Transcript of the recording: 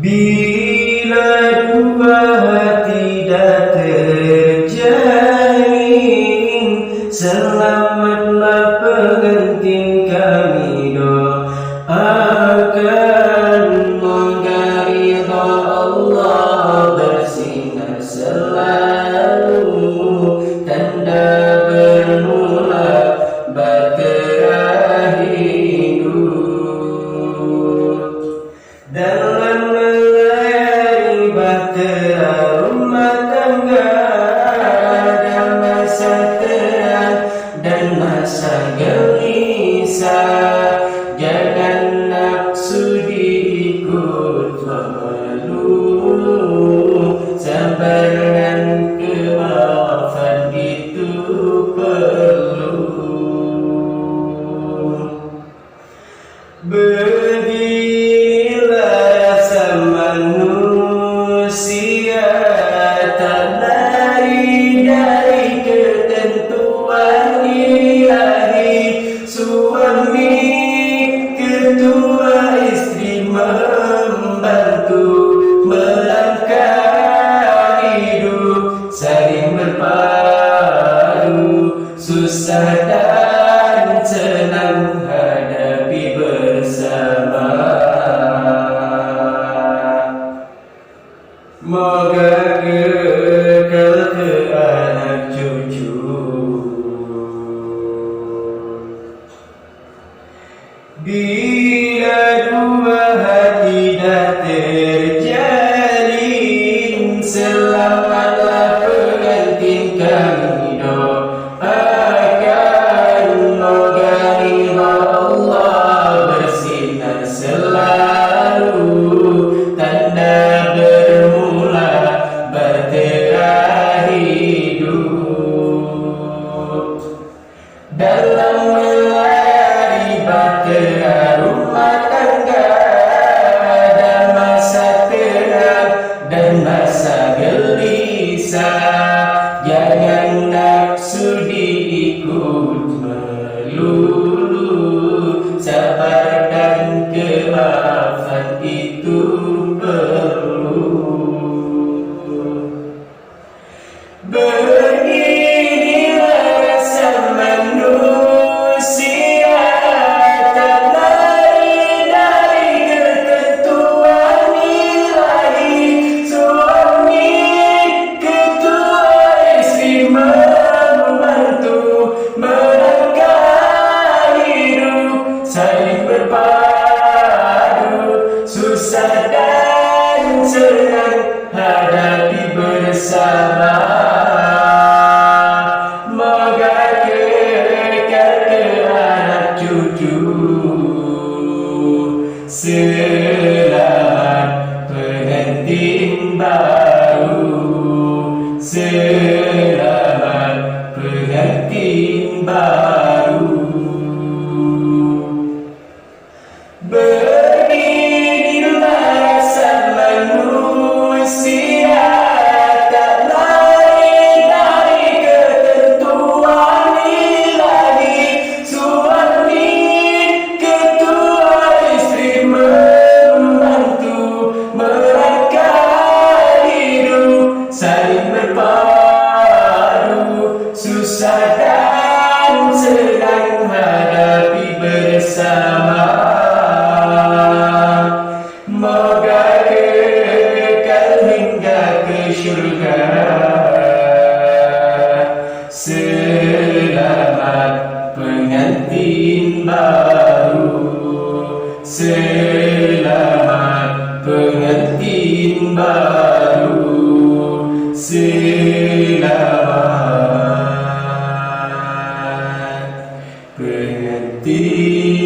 Bila dua hati dah terjalin, selamatlah pengantin kami doakan. Moga ridha Allah bersinar selalu, tanda bermula bahtera hidup. Dalam melayani bahtera rumah tangga, ada masa terang dan masa gelisah. Jangan nafsu diikut melulu, sabar dan kemaafan itu perlu. Beginilah sama manusia, tak lari dari ketentuan ilahi. Suami ketua, istri membantu, melangkah hidup saling berpadu, susah dan senang hadapi bersama. Moga kekal ke anak cucu. Bila dua hati dah terjalin, selamatlah pengantin kami doakan. Moga ridha Allah bersinar selalu, tanda bermula bahtera hidup. Dalam melayani bahtera rumah tangga, ada masa terang dan masa gelisah. Jangan nafsu diikut melulu, sabar dan kemaafan itu perlu. Beginilah rasa manusia, tak lari dari ketentuan ilahi. Suami ketua, istri membantu, melangkah hidup saling berpadu, susah dan senang hadapi bersama. Moga kekal ke anak cucu. Selamat pengantin baru, selamat pengantin baru. Beginilah rasa manusia, tak lari dari ketentuan ilahi. Suami ketua, istri membantu, melangkah hidup saling berpadu, susah dan senang hadapi bersama. Moga kekal hingga ke syurga. Selamat pengantin baru, selamat pengantin baru, selamat pengantin